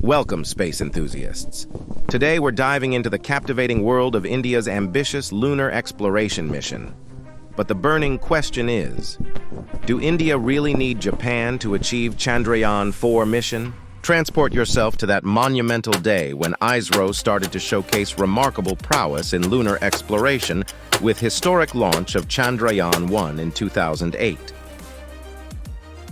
Welcome, space enthusiasts. Today we're diving into the captivating world of India's ambitious lunar exploration mission. But the burning question is, do India really need Japan to achieve Chandrayaan-4 mission? Transport yourself to that monumental day when ISRO started to showcase remarkable prowess in lunar exploration with historic launch of Chandrayaan-1 in 2008.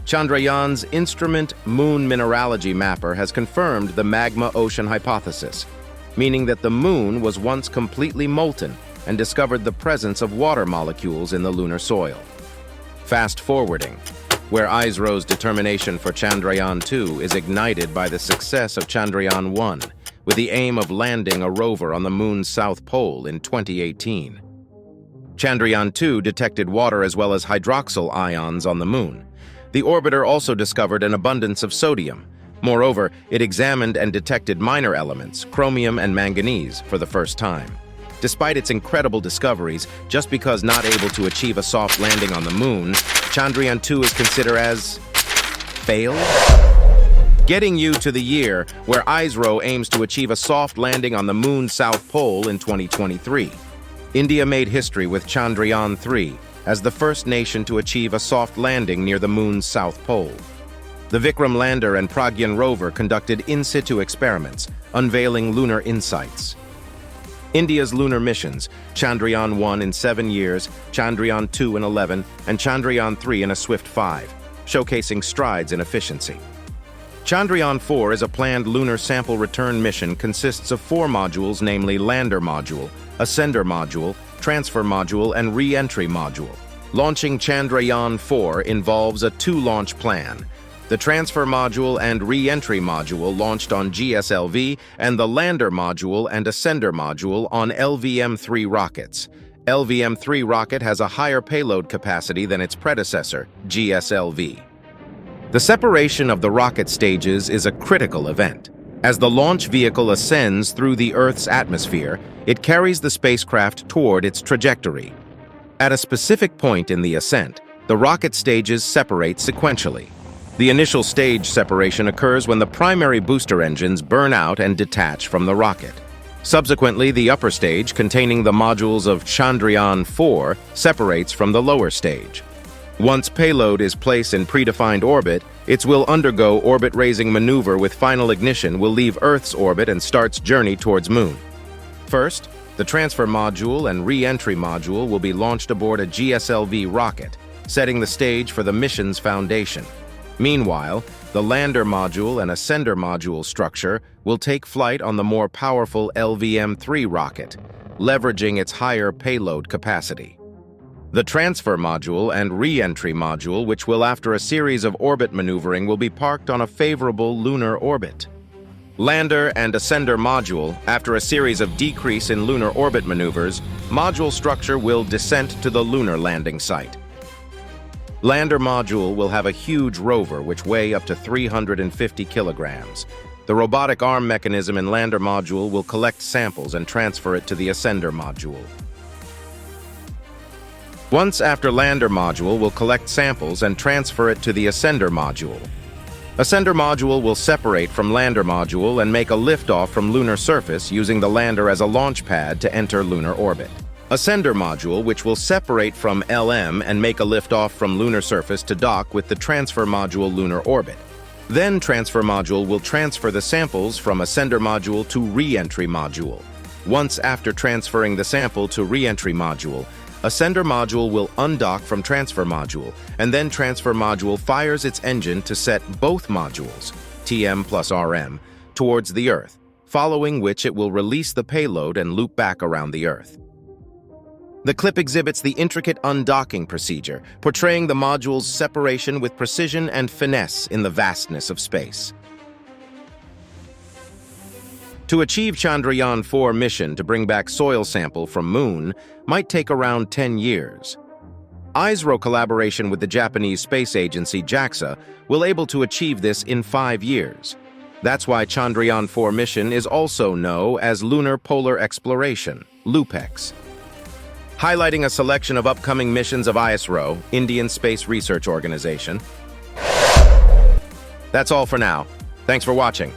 Chandrayaan's instrument Moon Mineralogy Mapper has confirmed the magma ocean hypothesis, meaning that the moon was once completely molten and discovered the presence of water molecules in the lunar soil. Fast forwarding, where ISRO's determination for Chandrayaan-2 is ignited by the success of Chandrayaan-1, with the aim of landing a rover on the moon's south pole in 2018. Chandrayaan-2 detected water as well as hydroxyl ions on the moon. The orbiter also discovered an abundance of sodium. Moreover, it examined and detected minor elements, chromium and manganese, for the first time. Despite its incredible discoveries, just because not able to achieve a soft landing on the moon, Chandrayaan-2 is considered as failed? Getting you to the year where ISRO aims to achieve a soft landing on the moon's south pole in 2023. India made history with Chandrayaan-3 as the first nation to achieve a soft landing near the moon's south pole. The Vikram lander and Pragyan rover conducted in-situ experiments, unveiling lunar insights. India's lunar missions, Chandrayaan-1 in 7 years, Chandrayaan-2 in 11, and Chandrayaan-3 in a swift 5, showcasing strides in efficiency. Chandrayaan-4 is a planned lunar sample return mission consists of 4 modules, namely Lander Module, Ascender Module, Transfer Module, and Re-entry Module. Launching Chandrayaan-4 involves a 2-launch plan. The Transfer Module and Re-entry Module launched on GSLV, and the Lander Module and Ascender Module on LVM-3 rockets. LVM-3 rocket has a higher payload capacity than its predecessor, GSLV. The separation of the rocket stages is a critical event. As the launch vehicle ascends through the Earth's atmosphere, it carries the spacecraft toward its trajectory. At a specific point in the ascent, the rocket stages separate sequentially. The initial stage separation occurs when the primary booster engines burn out and detach from the rocket. Subsequently, the upper stage, containing the modules of Chandrayaan-4, separates from the lower stage. Once payload is placed in predefined orbit, it will undergo orbit-raising maneuver with final ignition will leave Earth's orbit and starts journey towards Moon. First, the Transfer Module and Re-entry Module will be launched aboard a GSLV rocket, setting the stage for the mission's foundation. Meanwhile, the Lander Module and Ascender Module structure will take flight on the more powerful LVM-3 rocket, leveraging its higher payload capacity. The Transfer Module and Re-entry Module, which will after a series of orbit maneuvering will be parked on a favorable lunar orbit. Lander and Ascender Module, after a series of decrease in lunar orbit maneuvers, module structure will descent to the lunar landing site. Lander Module will have a huge rover which weigh up to 350 kilograms. The robotic arm mechanism in Lander Module will collect samples and transfer it to the Ascender Module. Once after Lander Module will collect samples and transfer it to the Ascender Module. Ascender Module will separate from Lander Module and make a liftoff from lunar surface using the lander as a launch pad to enter lunar orbit. Ascender Module, which will separate from LM and make a liftoff from lunar surface to dock with the Transfer Module lunar orbit. Then Transfer Module will transfer the samples from Ascender Module to Re-entry Module. Once after transferring the sample to Re-entry Module, Ascender Module will undock from Transfer Module, and then Transfer Module fires its engine to set both modules, TM plus RM, towards the Earth, following which it will release the payload and loop back around the Earth. The clip exhibits the intricate undocking procedure, portraying the module's separation with precision and finesse in the vastness of space. To achieve Chandrayaan-4 mission to bring back soil sample from Moon might take around 10 years. ISRO collaboration with the Japanese space agency JAXA will able to achieve this in 5 years. That's why Chandrayaan-4 mission is also known as Lunar Polar Exploration, LUPEX. Highlighting a selection of upcoming missions of ISRO, Indian Space Research Organization. That's all for now. Thanks for watching.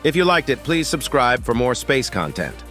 If you liked it, please subscribe for more space content.